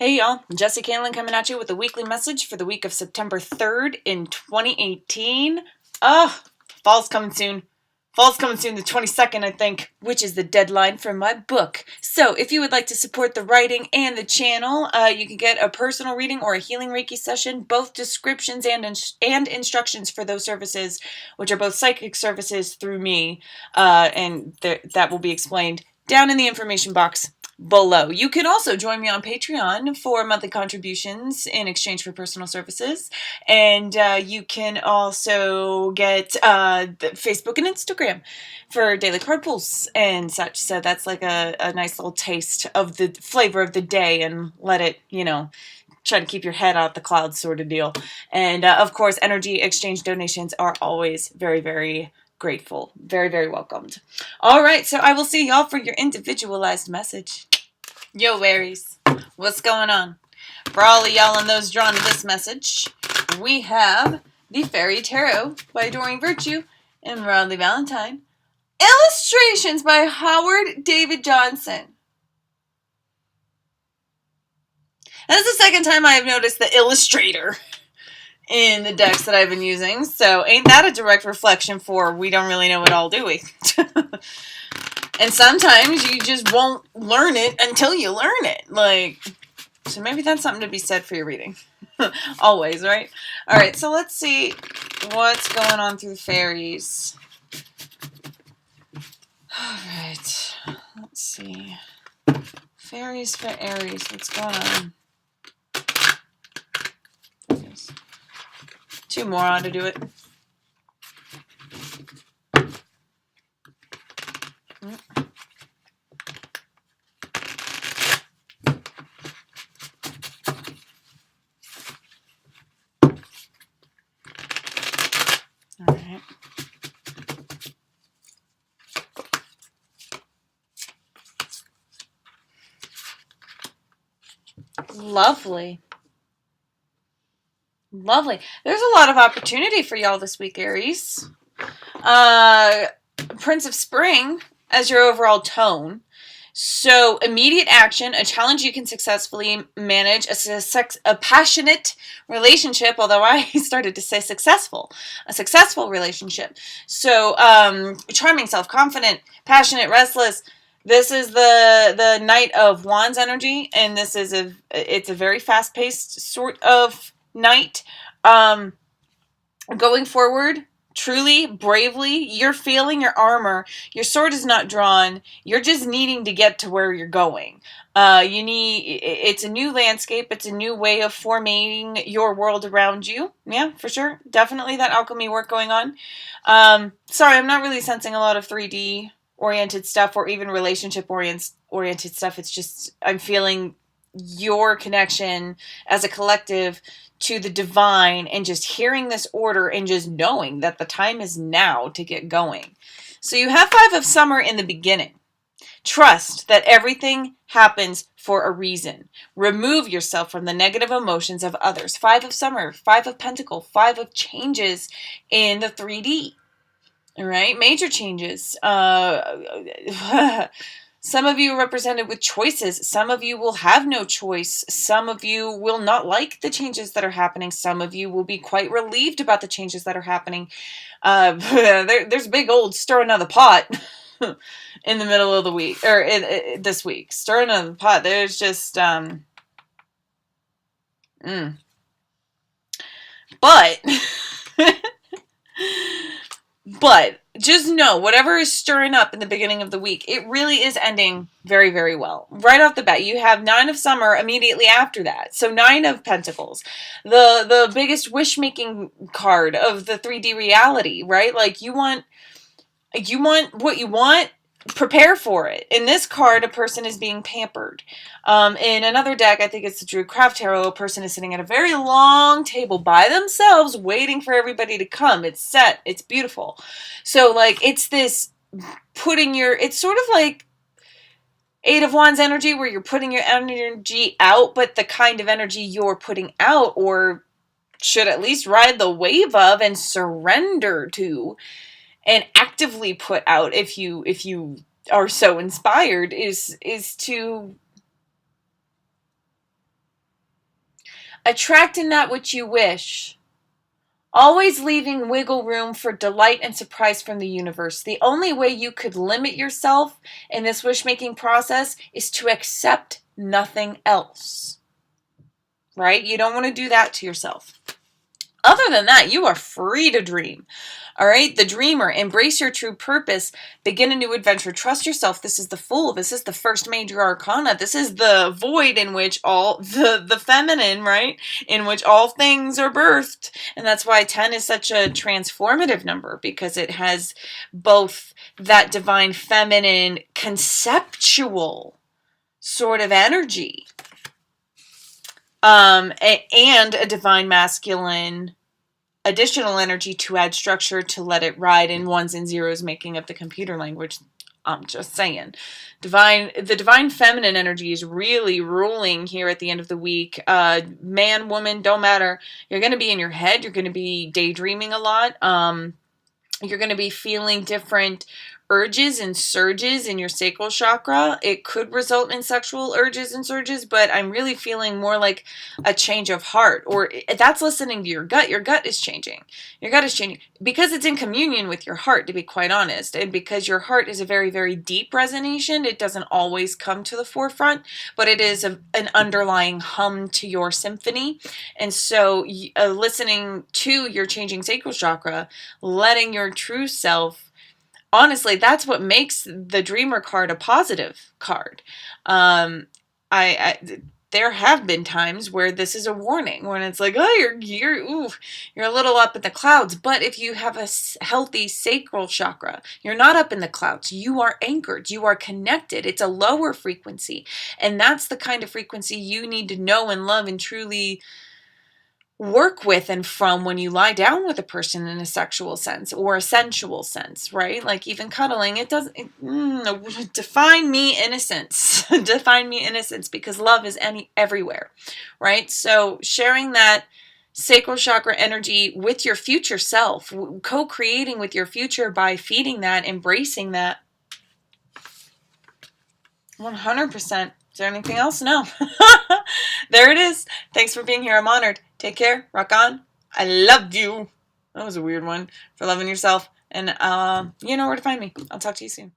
Hey y'all, Jesse Canlin coming at you with a weekly message for the week of September 3rd in 2018. Fall's coming soon. Fall's coming soon, the 22nd, I think, which is the deadline for my book. So if you would like to support the writing and the channel, you can get a personal reading or a healing Reiki session, both descriptions and instructions for those services, which are both psychic services through me, and that will be explained down in the information box below. You can also join me on Patreon for monthly contributions in exchange for personal services, and you can also get Facebook and Instagram for daily card pulls and such. So that's like a nice little taste of the flavor of the day, and let it, try to keep your head out the clouds sort of deal. And of course, energy exchange donations are always very, very grateful. Very, very welcomed. All right, so I will see y'all for your individualized message. Yo, Aries, what's going on? For all of y'all and those drawn to this message, we have the Fairy Tarot by Doreen Virtue and Rodley Valentine. Illustrations by Howard David Johnson. That's the second time I have noticed the illustrator in the decks that I've been using, so ain't that a direct reflection for we don't really know it all, do we? And sometimes you just won't learn it until you learn it. So maybe that's something to be said for your reading. Always, right? Alright, so let's see what's going on through the fairies. Alright, let's see. Fairies for Aries, what's going on? Two more on to do it. All right. Lovely. Lovely. There's a lot of opportunity for y'all this week, Aries. Prince of Spring as your overall tone. So, immediate action, a challenge you can successfully manage, a passionate relationship, although I started to say successful, a successful relationship. So, charming, self-confident, passionate, restless. This is the Knight of Wands energy, and this is it's a very fast-paced sort of night. Going forward, truly, bravely, you're feeling your armor. Your sword is not drawn. You're just needing to get to where you're going. It's a new landscape. It's a new way of forming your world around you. Yeah, for sure. Definitely that alchemy work going on. Sorry, I'm not really sensing a lot of 3D oriented stuff or even relationship oriented stuff. It's just, I'm feeling your connection as a collective to the divine, and just hearing this order and just knowing that the time is now to get going. So you have Five of Summer in the beginning. Trust that everything happens for a reason. Remove yourself from the negative emotions of others. Five of Summer, Five of Pentacle, Five of Changes in the 3D. All right, major changes. Some of you are represented with choices. Some of you will have no choice. Some of you will not like the changes that are happening. Some of you will be quite relieved about the changes that are happening. There's a big old stir another pot in the middle of the week, or this week. Stir another pot. There's just, But just know, whatever is stirring up in the beginning of the week, it really is ending very, very well. Right off the bat, you have Nine of Summer immediately after that. So Nine of Pentacles, the biggest wish-making card of the 3D reality, right? Like you want what you want, prepare for it. In this card, a person is being pampered. In another deck, I think it's the Drew Craft Tarot, a person is sitting at a very long table by themselves waiting for everybody to come. It's set. It's beautiful. So, it's this it's sort of like Eight of Wands energy where you're putting your energy out, but the kind of energy you're putting out, or should at least ride the wave of and surrender to, and actively put out if you are so inspired, is to Attracting that which you wish. Always leaving wiggle room for delight and surprise from the universe. The only way you could limit yourself in this wish-making process is to accept nothing else. Right? You don't want to do that to yourself. Other than that, you are free to dream. All right, the dreamer, embrace your true purpose, begin a new adventure, trust yourself. This is the Fool. This is the first major arcana. This is the void in which all the feminine, right, in which all things are birthed. And that's why 10 is such a transformative number, because it has both that divine feminine conceptual sort of energy, and a divine masculine additional energy to add structure, to let it ride in ones and zeros, making up the computer language. I'm just saying. The divine feminine energy is really ruling here at the end of the week. Man, woman, don't matter. You're going to be in your head. You're going to be daydreaming a lot. You're going to be feeling different urges and surges in your sacral chakra. It could result in sexual urges and surges, but I'm really feeling more like a change of heart, or that's listening to your gut. Your gut is changing. Your gut is changing because it's in communion with your heart, to be quite honest, and because your heart is a very, very deep resonation. It doesn't always come to the forefront, but it is an underlying hum to your symphony. And so listening to your changing sacral chakra, letting your true self, honestly, that's what makes the Dreamer card a positive card. There have been times where this is a warning, when it's like, oh, you're a little up in the clouds. But if you have a healthy sacral chakra, you're not up in the clouds. You are anchored. You are connected. It's a lower frequency, and that's the kind of frequency you need to know and love and truly work with and from when you lie down with a person in a sexual sense or a sensual sense, right? Like even cuddling, define me innocence. Define me innocence, because love is everywhere, right? So sharing that sacral chakra energy with your future self, co-creating with your future by feeding that, embracing that. 100%. Is there anything else? No. There it is. Thanks for being here. I'm honored. Take care. Rock on. I love you. That was a weird one. For loving yourself. And you know where to find me. I'll talk to you soon.